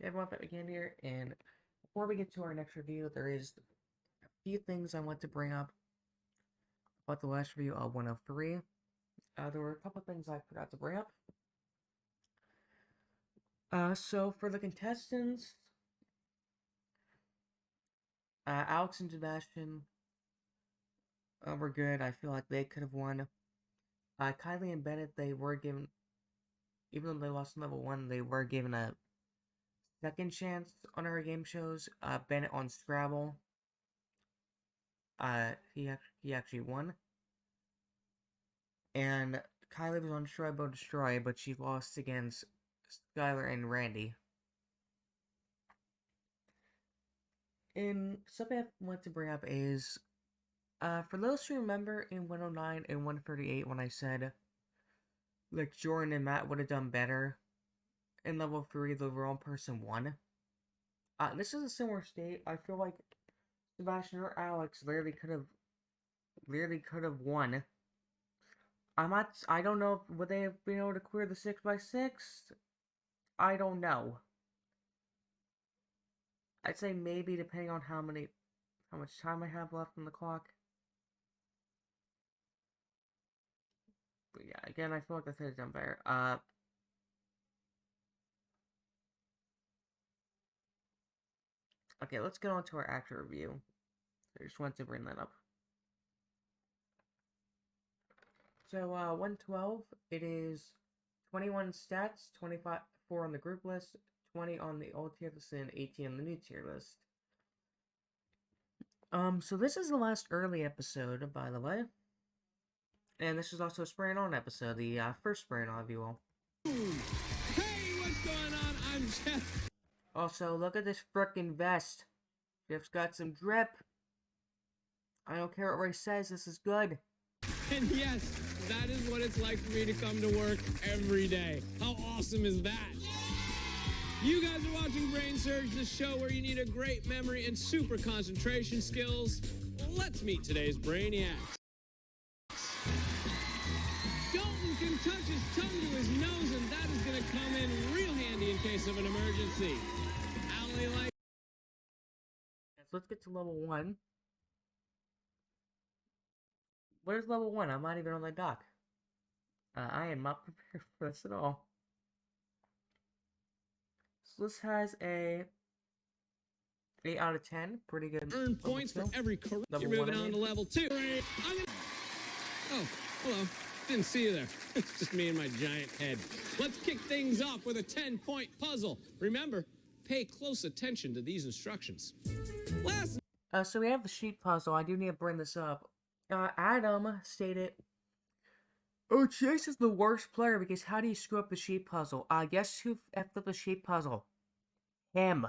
Hey everyone, back again here, and before we get to our next review, there is a few things I want to bring up about the last review of 103. There were a couple things I forgot to bring up. So for the contestants, Alex and Sebastian were good. I feel like they could have won. Kylie and Bennett, they were given, even though they lost in level 1, they were given a second chance on our game shows. Bennett on Scrabble. He actually won. And Kylie was on Destroy, but she lost against Skylar and Randy. And something I want to bring up is, for those who remember in 109 and 138 when I said, like, Jordan and Matt would have done better in level 3, the wrong person won. This is a similar state. I feel like Sebastian or Alex literally could have won. I don't know if would they have been able to clear the 6x6? I don't know. I'd say maybe, depending on how much time I have left on the clock. But yeah, again, I feel like I could have done better. Okay, let's get on to our actual review. I just wanted to bring that up. So, 112, it is 21 stats, 24 on the group list, 20 on the old tier list, and 18 on the new tier list. So this is the last early episode, by the way. And this is also a Spraying On episode, the first Spraying On, if you will. Hey, what's going on? I'm Jeff. Also, look at this frickin' vest. Jeff's got some drip. I don't care what Ray says, this is good. And yes, that is what it's like for me to come to work every day. How awesome is that? You guys are watching Brainsurge, the show where you need a great memory and super concentration skills. Let's meet today's brainiacs. Dalton can touch his tongue to his nose, and that is going to come in real handy in case of an emergency. Allie likes... Let's get to level 1. Where's level 1? I'm not even on the dock. I am not prepared for this at all. So this has a 8 out of 10. Pretty good. Earn points for every correct. You're moving on to level 2. Oh, hello. Didn't see you there. It's just me and my giant head. Let's kick things off with a 10-point puzzle. Remember, pay close attention to these instructions. So we have the sheet puzzle. I do need to bring this up. Adam stated, "Oh, Chase is the worst player because how do you screw up the sheet puzzle? Guess who effed up the sheet puzzle? Him.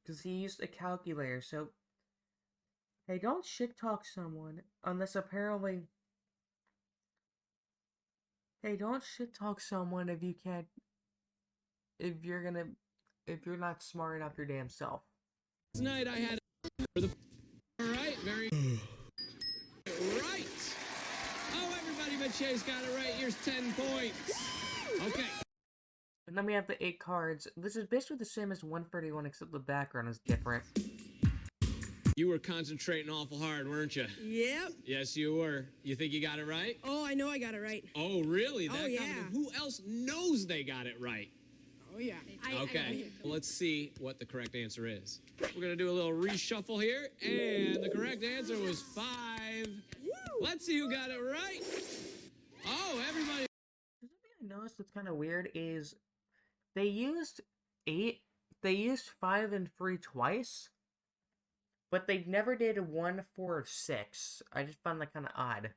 Because he used a calculator, so... Hey, don't shit-talk someone, unless apparently... Hey, don't shit-talk someone if you can't... If you're not smart enough your damn self." Tonight I had... Alright, very... Right! Oh, everybody but Chase got it right. Here's 10 points. Okay. And then we have the 8 cards. This is basically the same as 131, except the background is different. You were concentrating awful hard, weren't you? Yep. Yes, you were. You think you got it right? Oh, I know I got it right. Oh, really? Oh, yeah. Who else knows they got it right? Oh, yeah. Okay, let's see what the correct answer is. We're going to do a little reshuffle here, and the correct answer was 5. Woo! Let's see who got it right. Oh, everybody. Something I noticed that's kind of weird is they used 5 and 3 twice, but they never did 1, 4, or 6. I just found that kind of odd.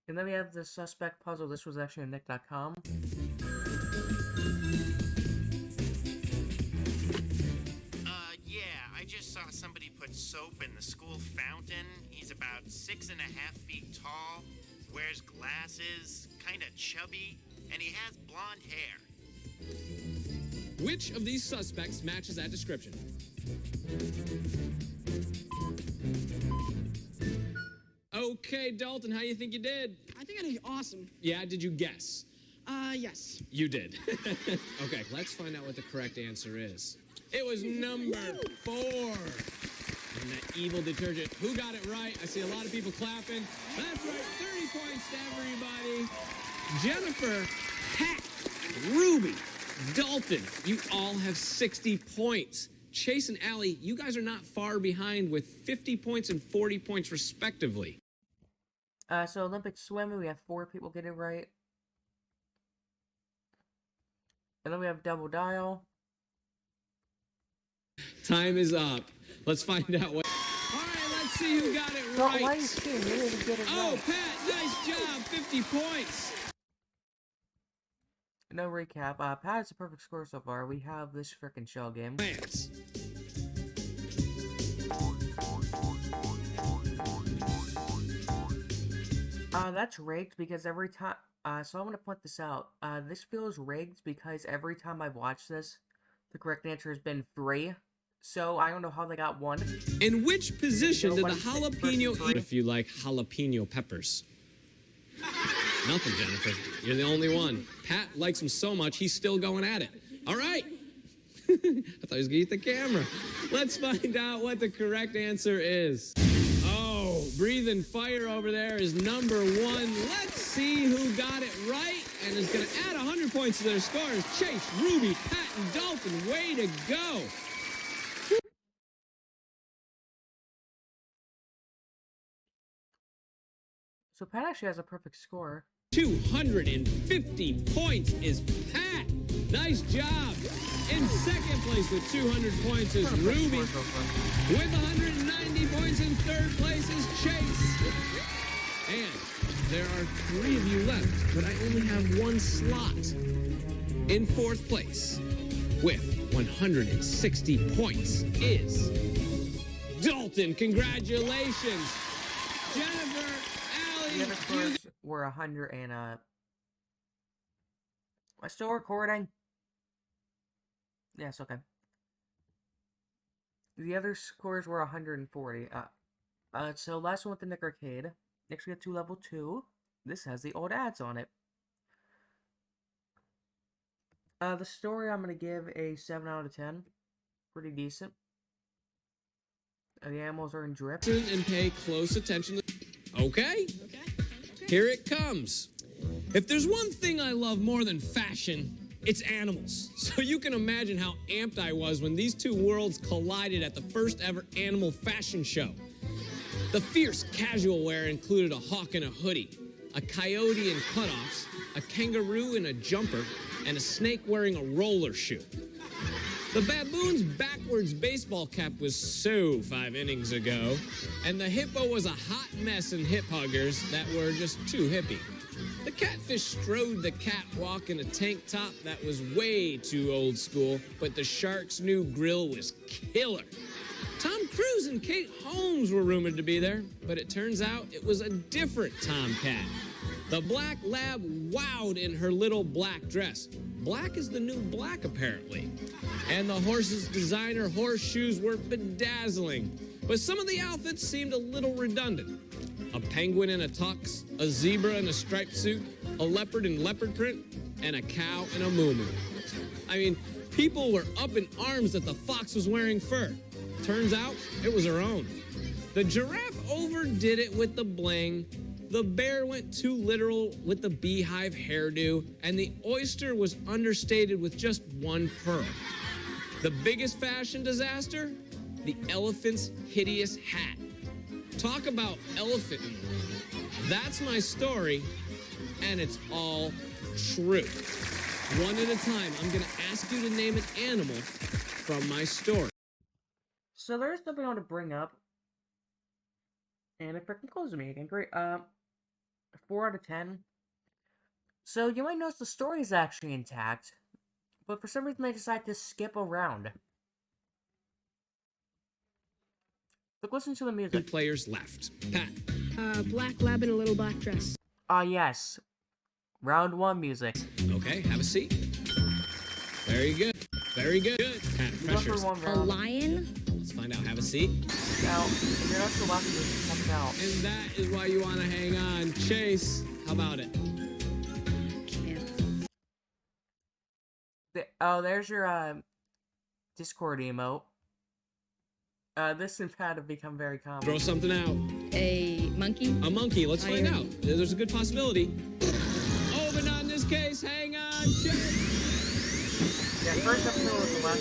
And then we have the suspect puzzle. This was actually on Nick.com. I just saw somebody put soap in the school fountain. He's about 6.5 feet tall, wears glasses, kind of chubby, and he has blonde hair. Which of these suspects matches that description? Okay, Dalton, how do you think you did? I think I did awesome. Yeah, did you guess? Yes. You did. Okay, let's find out what the correct answer is. It was number 4. And that evil detergent. Who got it right? I see a lot of people clapping. That's right, 30 points to everybody. Jennifer, Pat, Ruby, Dalton, you all have 60 points. Chase and Allie, you guys are not far behind with 50 points and 40 points respectively. So Olympic swimming, we have 4 people get it right. And then we have double dial. Time is up. Let's find out what... All right, let's see who got it right. Why are you scared? You didn't get it Oh, right. Pat, nice job. 50 points. No recap. Pat has a perfect score so far. We have this frickin' shell game. Lance. That's rigged because every time... so I'm gonna point this out. This feels rigged because every time I've watched this, the correct answer has been 3. So I don't know how they got 1. In which position did the Nobody said jalapeno first eat? If you like jalapeno peppers. Nothing, Jennifer. You're the only one. Pat likes them so much, he's still going at it. All right. I thought he was going to eat the camera. Let's find out what the correct answer is. Oh, breathing fire over there is number 1. Let's see who got it right and is going to add 100 points to their scores. Chase, Ruby, Pat, and Dalton, way to go. So Pat actually has a perfect score. 250 points is Pat. Nice job. In second place with 200 points is Ruby. With 190 points in third place is Chase. And there are 3 of you left, but I only have 1 slot. In fourth place with 160 points is Dalton. Congratulations. Jennifer, The other Allie, scores were 100 and am I still recording? Yes, okay. The other scores were 140. So last one with the Nick Arcade. Next we get to level 2. This has the old ads on it. The story I'm gonna give a 7 out of 10. Pretty decent. The animals are in drip. and pay close attention. Okay? Here it comes. If there's one thing I love more than fashion, it's animals. So you can imagine how amped I was when these two worlds collided at the first ever animal fashion show. The fierce casual wear included a hawk in a hoodie, a coyote in cutoffs, a kangaroo in a jumper, and a snake wearing a roller shoe. The baboon's backwards baseball cap was so 5 innings ago, and the hippo was a hot mess in hip huggers that were just too hippie. The catfish strode the catwalk in a tank top that was way too old school, but the shark's new grill was killer. Tom Cruise and Kate Holmes were rumored to be there, but it turns out it was a different Tomcat. The black lab wowed in her little black dress. Black is the new black, apparently. And the horse's designer horseshoes were bedazzling. But some of the outfits seemed a little redundant. A penguin in a tux, a zebra in a striped suit, a leopard in leopard print, and a cow in a muumuu. I mean, people were up in arms that the fox was wearing fur. Turns out, it was her own. The giraffe overdid it with the bling, the bear went too literal with the beehive hairdo, and the oyster was understated with just one pearl. The biggest fashion disaster? The elephant's hideous hat. Talk about elephant in the room. That's my story, and it's all true. One at a time, I'm gonna ask you to name an animal from my story. So there's something I want to bring up. And it freaking closes me again. Great. 4 out of 10. So you might notice the story is actually intact, but for some reason they decide to skip around. Look, listen to the 2 music. players left. Pat. Black lab in a little black dress. Yes. Round 1 music. Okay, have a seat. Very good. Very good. Pat, We go pressures. for 1 A round. lion? Let's find out. Have a seat. Now, if you're not so lucky, just come out. And that is why you want to hang on. Chase, how about it? Oh, there's your Discord emote. This has had to become very common. Throw something out. A monkey? A monkey. Let's find Iron. out. There's a good possibility. Oh, but not in this case. Hang on. Check. Yeah, first episode was the last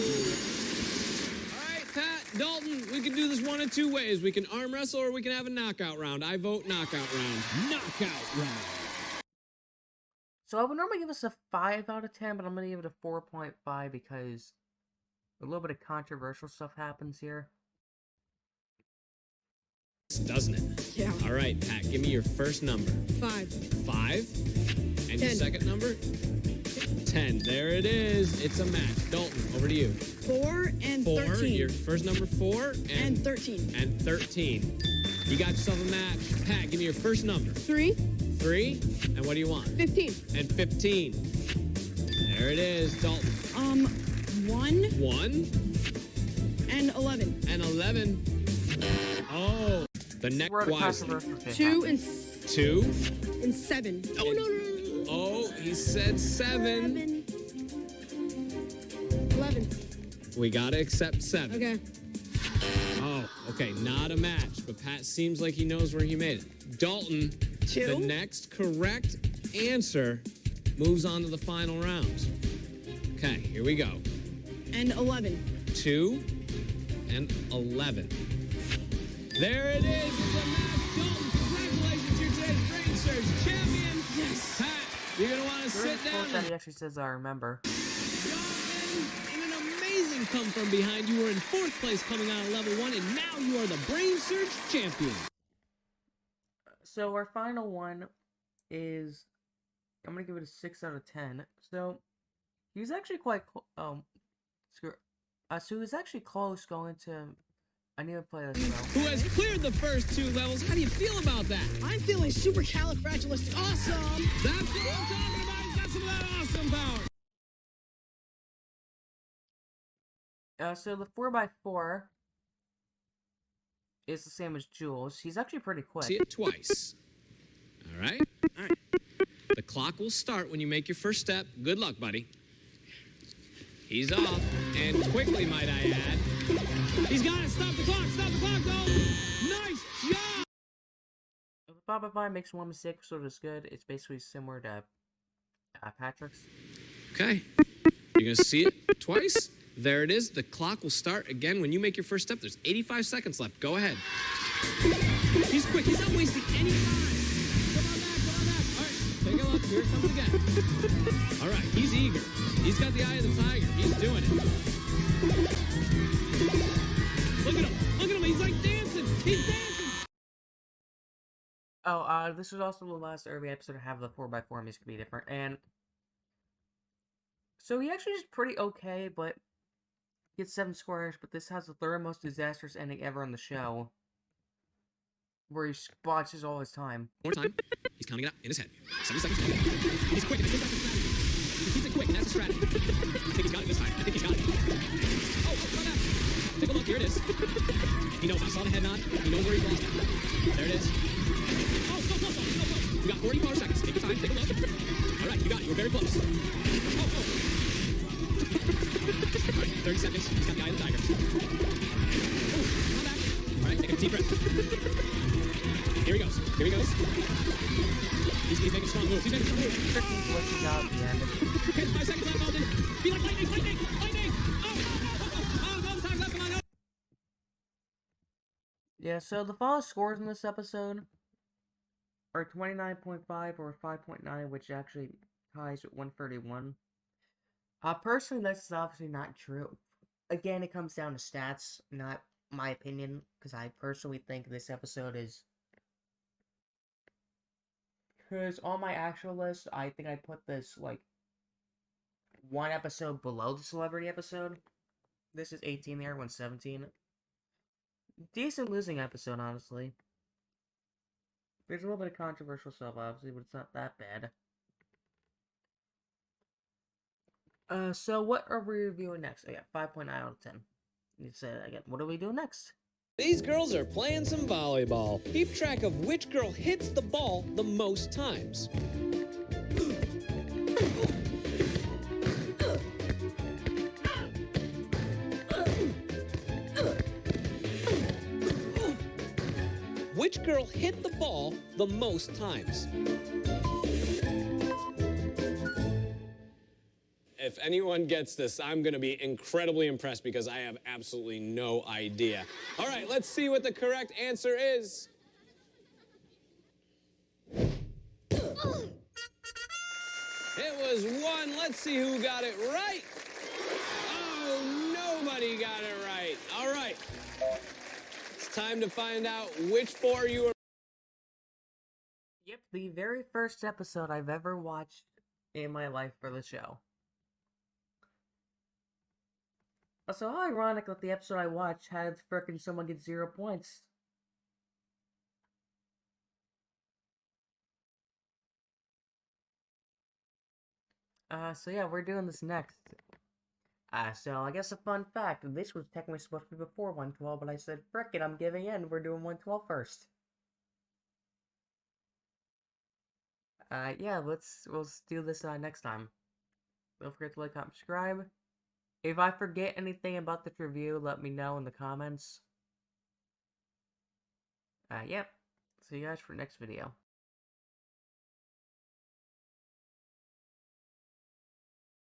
one. All right, Pat, Dalton, we can do this one of two ways. We can arm wrestle or we can have a knockout round. I vote knockout round. Knockout round. So I would normally give this a 5 out of 10, but I'm gonna give it a 4.5 because a little bit of controversial stuff happens here. Doesn't it? Yeah. All right, Pat, give me your first number. 5. 5. And your 10. second number? 10. There it is. It's a match. Dalton, over to you. 4 and 4. 13. Your first number 4 And 13. And 13. You got yourself a match. Pat, give me your first number. 3. 3. And what do you want? 15. And 15. There it is, Dalton. 1 1 and 11. and 11. Oh, the next We're at a wisely. controversial thing 2 happening. and 2. 7. Oh, no. Oh, he said 7. 11. We gotta accept 7. Okay. Oh, okay, not a match, but Pat seems like he knows where he made it. Dalton, 2. the next correct answer moves on to the final round. Okay, here we go. And 11. 2 and 11. There it is. It's a match. Dalton, congratulations. You're today's Brainsurge champion. Yes. Pat, you're going to want to sit down. That he actually says, I remember. In an amazing come from behind, you were in 4th place coming out of level 1, and now you are the Brainsurge champion. So our final one is, I'm gonna give it a 6 out of 10. So he's actually quite so he was actually close going to. I need to play this though. Who has cleared the first 2 levels? How do you feel about that? I'm feeling supercalifragilistic awesome. That's what I'm talking about. He's got some of that awesome power. So the 4x4 is the same as Jules. He's actually pretty quick. See it twice. All right? All right. The clock will start when you make your first step. Good luck, buddy. He's off. And quickly, might I add. He's got it. Stop the clock. Stop the clock, though. Nice job. If the 5x5 makes one mistake, so it's good. It's basically similar to Patrick's. Okay. You're going to see it twice. There it is. The clock will start again when you make your first step. There's 85 seconds left. Go ahead. He's quick. He's not wasting any time. Come on back. All right. Take a look. Here it comes again. All right. He's eager. He's got the eye of the tiger. He's doing it. Look at him. Look at him. He's like dancing. He's dancing. Oh, this was also the last early episode to have the 4x4 music be different. And so he actually is pretty okay, but gets 7 squares, but this has the 3rd most disastrous ending ever on the show. Where he botches all his time. More time. He's counting it out in his head. 7 seconds. He's quick. I think that's a strategy. He keeps it quick. That's a strategy. I think he's got it this time. I think he's got it. Oh, come back. Take a look. Here it is. He knows. I saw the head nod. He knows where he's lost it. There it is. Oh, so close. So close. You got 44 seconds. Take your time. Take a look. All right. You got it. You were very close. Oh. All right. 30 seconds. He's got the eye of the tiger. Oh, come back. All right. Take a deep breath. Here he goes. Here he goes. He's making strong moves. He's making strong moves. Glitching out at the end. Okay, 5 seconds left, Alden. Be like lightning, lightning, lightning! Oh, no time left, come on, no! Yeah, so the final scores in this episode are 29.5 or 5.9, which actually ties with 131. Personally, that's obviously not true. Again, it comes down to stats, not my opinion, because I personally think this episode is... Because on my actual list, I think I put this, like, 1 episode below the celebrity episode. This is 18, the other one's 17. Decent losing episode, honestly. There's a little bit of controversial stuff, obviously, but it's not that bad. So what are we reviewing next? Oh yeah, 5.9 out of 10. You said again, what are we doing next? These girls are playing some volleyball. Keep track of which girl hits the ball the most times. girl hit the ball the most times? If anyone gets this, I'm going to be incredibly impressed because I have absolutely no idea. All right, let's see what the correct answer is. It was 1. Let's see who got it right. Oh, nobody got it right. All right. It's time to find out which 4 you are. Yep, the very first episode I've ever watched in my life for the show. Also, how ironic that the episode I watched had frickin' someone get 0 points. So yeah, we're doing this next. So I guess a fun fact, this was technically supposed to be before 112, but I said, frick it, I'm giving in, we're doing 112 first. Yeah, we'll do this, next time. Don't forget to like, comment, subscribe. If I forget anything about this review, let me know in the comments. Yeah. See you guys for next video.